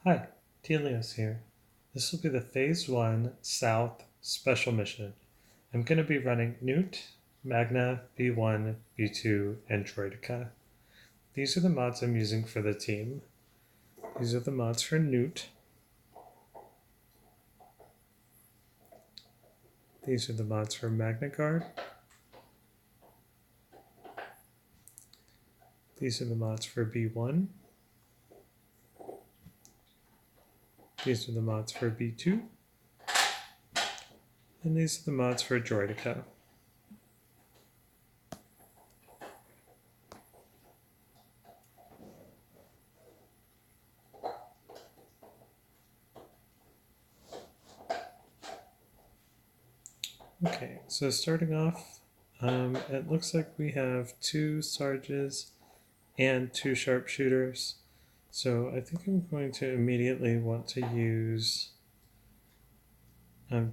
Hi, Telios here. This will be the Phase 1 South Special Mission. I'm going to be running Nute, Magna, B1, B2, and Droideka. These are the mods I'm using for the team. These are the mods for Nute. These are the mods for Magna Guard. These are the mods for B1. These are the mods for B2. And these are the mods for Droideka. Okay, so starting off, it looks like we have 2 Sarges and 2 Sharpshooters. So I think I'm going to immediately want to use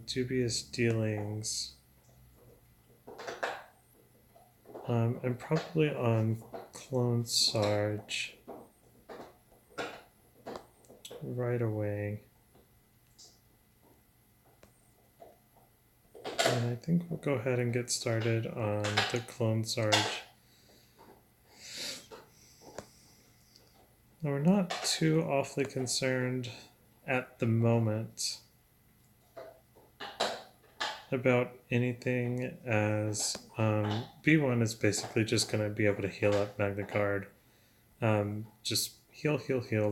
Dubious Dealings. And probably on Clone Sarge right away. And I think we'll go ahead and get started on the Clone Sarge. Now we're not too awfully concerned at the moment about anything, as B1 is basically just going to be able to heal up Magna Guard. Just heal,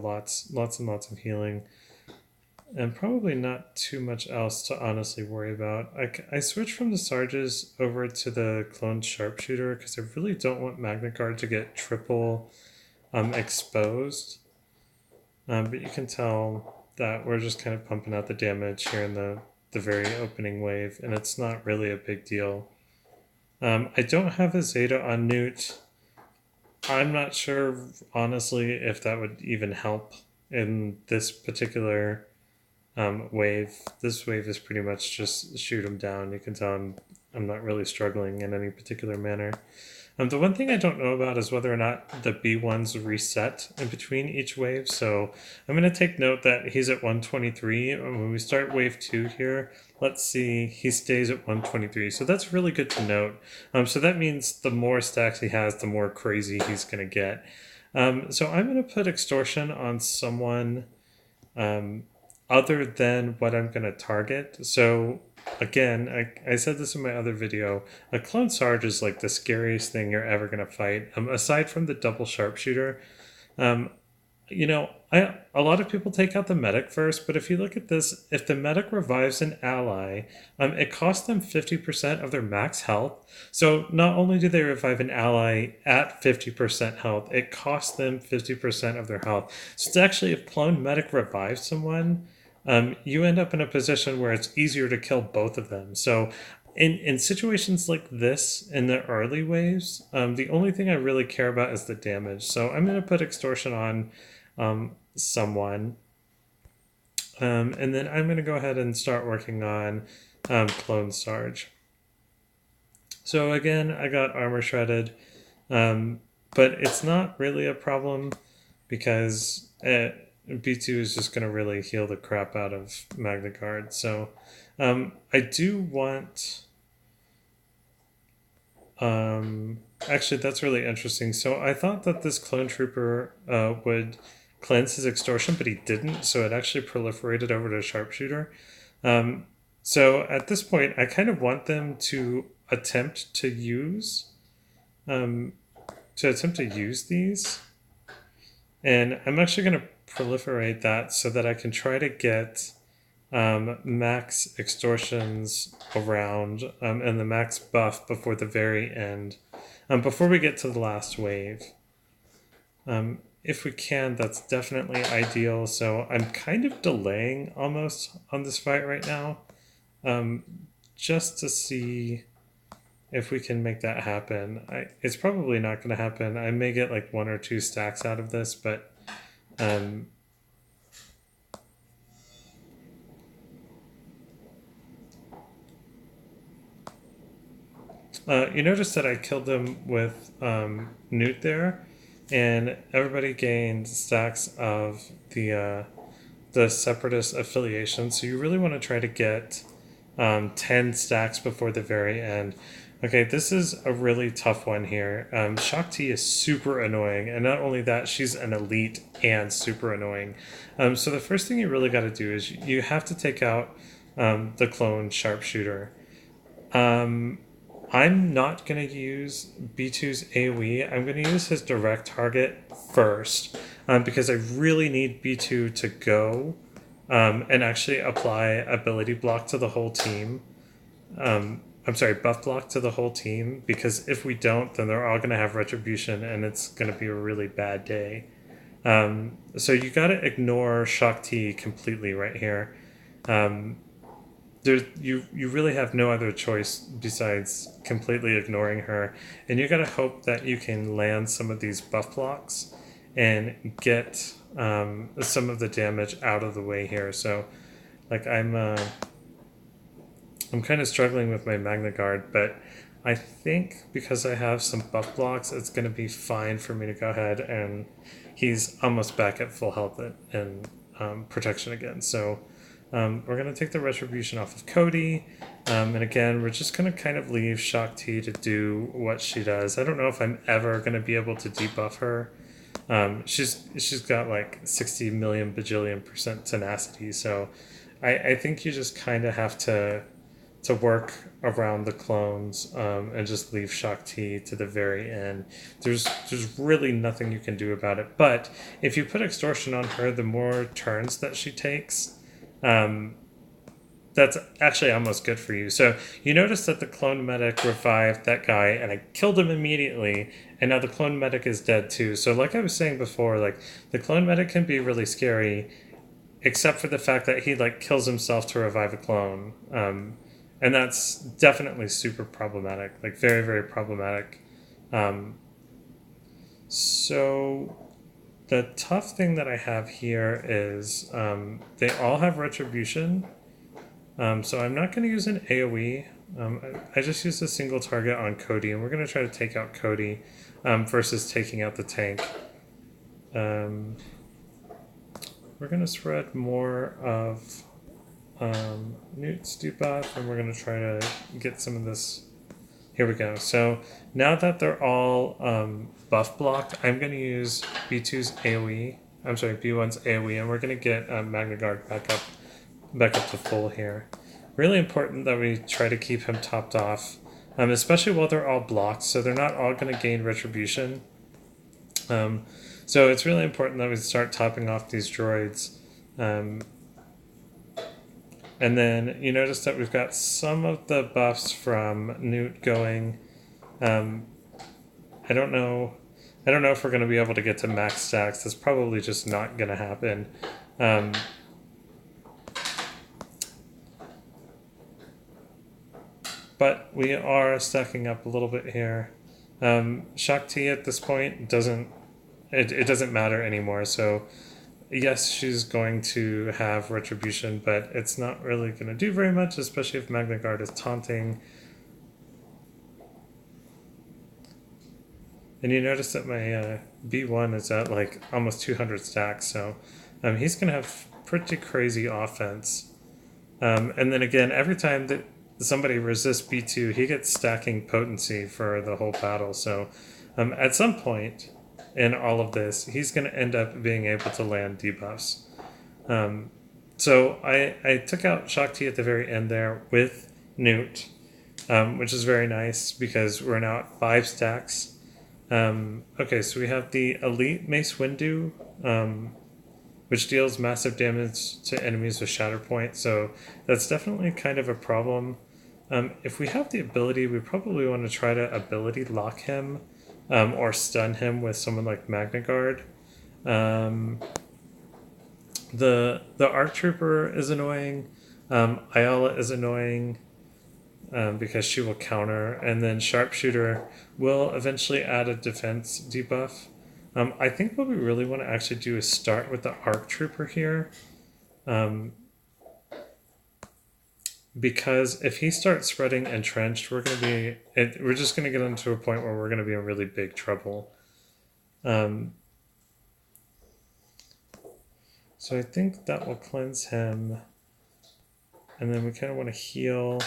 lots and lots of healing. And probably not too much else to honestly worry about. I switched from the Sarges over to the cloned Sharpshooter because I really don't want Magna Guard to get triple exposed. But you can tell that we're just kind of pumping out the damage here in the very opening wave, and it's not really a big deal. I don't have a Zeta on Nute. I'm not sure, honestly, if that would even help in this particular wave. This wave is pretty much just shoot him down. You can tell I'm not really struggling in any particular manner. The one thing I don't know about is whether or not the B1s reset in between each wave. So I'm going to take note that he's at 123. When we start wave 2 here, let's see, he stays at 123. So that's really good to note. So that means the more stacks he has, the more crazy he's going to get. So I'm going to put extortion on someone other than what I'm going to target. So again, I said this in my other video, a clone Sarge is like the scariest thing you're ever going to fight. Aside from the double sharpshooter, a lot of people take out the medic first, but if you look at this, if the medic revives an ally, it costs them 50% of their max health. So not only do they revive an ally at 50% health, it costs them 50% of their health. So it's actually, if clone medic revives someone, you end up in a position where it's easier to kill both of them. So in situations like this, in the early waves, the only thing I really care about is the damage. So I'm going to put extortion on someone. And then I'm going to go ahead and start working on Clone Sarge. So again, I got armor shredded, but it's not really a problem because B2 is just going to really heal the crap out of Magna Guard. So I do want... actually, that's really interesting. So I thought that this Clone Trooper would cleanse his extortion, but he didn't. So it actually proliferated over to Sharpshooter. So at this point, I kind of want them to attempt to use these. And I'm actually going to proliferate that so that I can try to get max extortions around and the max buff before the very end, before we get to the last wave. If we can, that's definitely ideal. So I'm kind of delaying almost on this fight right now, just to see if we can make that happen. It's probably not going to happen. I may get like 1 or 2 stacks out of this, but you notice that I killed them with Nute there, and everybody gained stacks of the the Separatist affiliation, so you really want to try to get 10 stacks before the very end. Okay, this is a really tough one here. Shakti is super annoying, and not only that, she's an elite and super annoying. So the first thing you really got to do is you have to take out the clone sharpshooter. I'm not going to use B2's AoE. I'm going to use his direct target first because I really need B2 to go and actually apply ability block to the whole team. I'm sorry, buff block to the whole team, because if we don't, then they're all going to have retribution and it's going to be a really bad day. So you got to ignore Shakti completely right here. You really have no other choice besides completely ignoring her, and you got to hope that you can land some of these buff blocks and get some of the damage out of the way here. So, like I'm kind of struggling with my Magna Guard, but I think because I have some buff blocks, it's going to be fine for me to go ahead, and he's almost back at full health and protection again. So we're going to take the retribution off of Cody, and again, we're just going to kind of leave Shakti to do what she does. I don't know if I'm ever going to be able to debuff her. She's got like 60 million bajillion % tenacity, so I think you just kind of have to work around the clones and just leave Shakti to the very end. There's really nothing you can do about it. But if you put extortion on her, the more turns that she takes, that's actually almost good for you. So you notice that the clone medic revived that guy, and I killed him immediately, and now the clone medic is dead too. So like I was saying before, like the clone medic can be really scary, except for the fact that he like kills himself to revive a clone. And that's definitely super problematic, like very, very problematic. So the tough thing that I have here is they all have retribution. So I'm not going to use an AoE. I just used a single target on Cody, and we're going to try to take out Cody versus taking out the tank. We're going to spread more of Nute's debuff, and we're going to try to get some of this. Here we go. So now that they're all buff blocked, I'm going to use B2's AoE. I'm sorry, B1's AoE, and we're going to get Magna Guard back up to full here. Really important that we try to keep him topped off, especially while they're all blocked, so they're not all going to gain retribution. So it's really important that we start topping off these droids. And then you notice that we've got some of the buffs from Nute going. I don't know if we're going to be able to get to max stacks. That's probably just not going to happen. But we are stacking up a little bit here. Shakti at this point doesn't matter anymore. So yes, she's going to have retribution, but it's not really going to do very much, especially if Magna Guard is taunting. And you notice that my B1 is at like almost 200 stacks, so he's going to have pretty crazy offense. And then again, every time that somebody resists B2, he gets stacking potency for the whole battle. So at some point in all of this, he's going to end up being able to land debuffs. So I took out Shakti at the very end there with Nute, which is very nice because we're now at 5 stacks. Okay, so we have the Elite Mace Windu, which deals massive damage to enemies with Shatterpoint, so that's definitely kind of a problem. If we have the ability, we probably want to try to ability lock him or stun him with someone like Magna Guard. The ARC Trooper is annoying. Ayala is annoying because she will counter, and then Sharpshooter will eventually add a defense debuff. I think what we really want to actually do is start with the ARC Trooper here. Because if he starts spreading entrenched, we're just going to get into a point where we're going to be in really big trouble. So I think that will cleanse him. And then we kind of want to heal.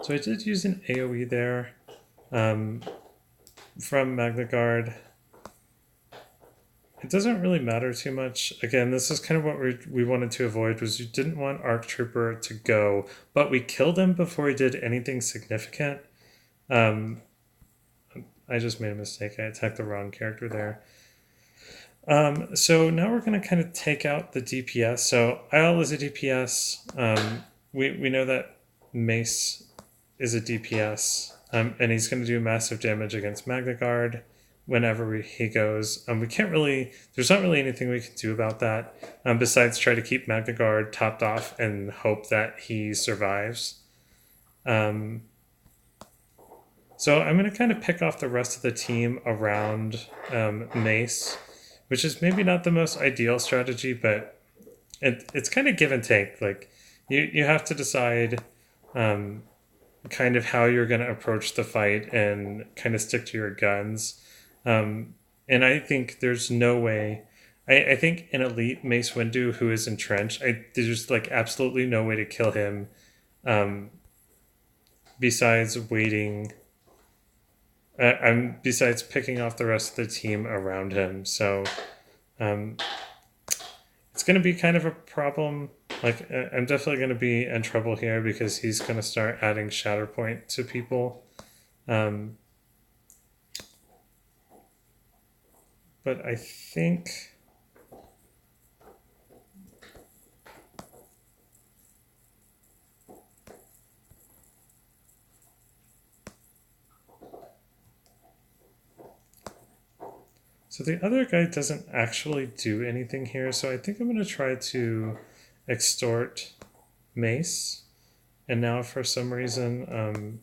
So I did use an AoE there from Magna Guard. It doesn't really matter too much. Again, this is kind of what we wanted to avoid, was you didn't want Arc Trooper to go, but we killed him before he did anything significant. I just made a mistake. I attacked the wrong character there. So now we're going to kind of take out the DPS. So Isle is a DPS. We know that Mace is a DPS, and he's going to do massive damage against Magna Guard whenever he goes. We can't really, there's not really anything we can do about that besides try to keep Magna Guard topped off and hope that he survives. So I'm going to kind of pick off the rest of the team around Mace, which is maybe not the most ideal strategy, but it's kind of give and take. Like you have to decide kind of how you're going to approach the fight and kind of stick to your guns. And I think there's no way. I think an elite Mace Windu who is entrenched, there's like absolutely no way to kill him besides waiting. Besides picking off the rest of the team around him. So it's going to be kind of a problem. Like I'm definitely going to be in trouble here because he's going to start adding Shatterpoint to people. But I think so the other guy doesn't actually do anything here. So I think I'm going to try to extort Mace. And now for some reason,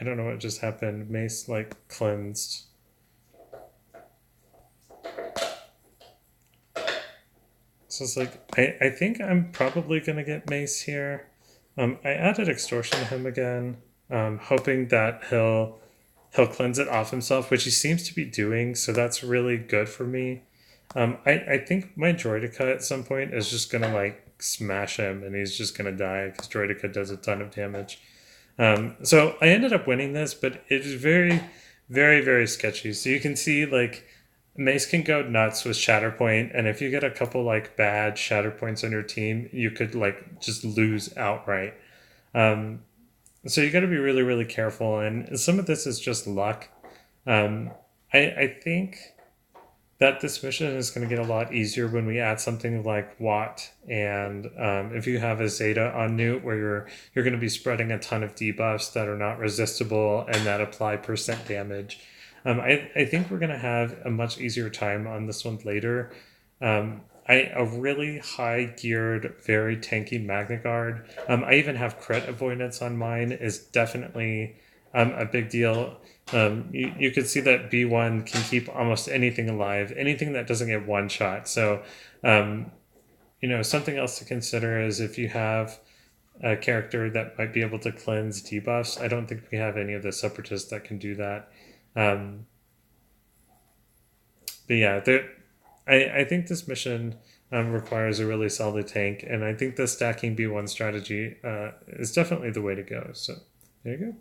I don't know what just happened. Mace like cleansed. So it's like, I think I'm probably going to get Mace here. I added Extortion to him again, hoping that he'll cleanse it off himself, which he seems to be doing, so that's really good for me. I think my Droideka at some point is just going to like smash him and he's just going to die because Droideka does a ton of damage. So I ended up winning this, but it is very, very, very sketchy. So you can see like Mace can go nuts with Shatterpoint, and if you get a couple like bad Shatterpoints on your team, you could like just lose outright. So you got to be really, really careful, and some of this is just luck. I think that this mission is going to get a lot easier when we add something like Watt, and if you have a Zeta on Nute where you're going to be spreading a ton of debuffs that are not resistible and that apply percent damage. I think we're going to have a much easier time on this one later. A really high geared, very tanky Magna Guard. I even have crit avoidance on mine is definitely a big deal. You could see that B1 can keep almost anything alive, anything that doesn't get one shot. So, something else to consider is if you have a character that might be able to cleanse debuffs. I don't think we have any of the Separatists that can do that. But yeah, I think this mission requires a really solid tank, and I think the stacking B1 strategy is definitely the way to go. So there you go.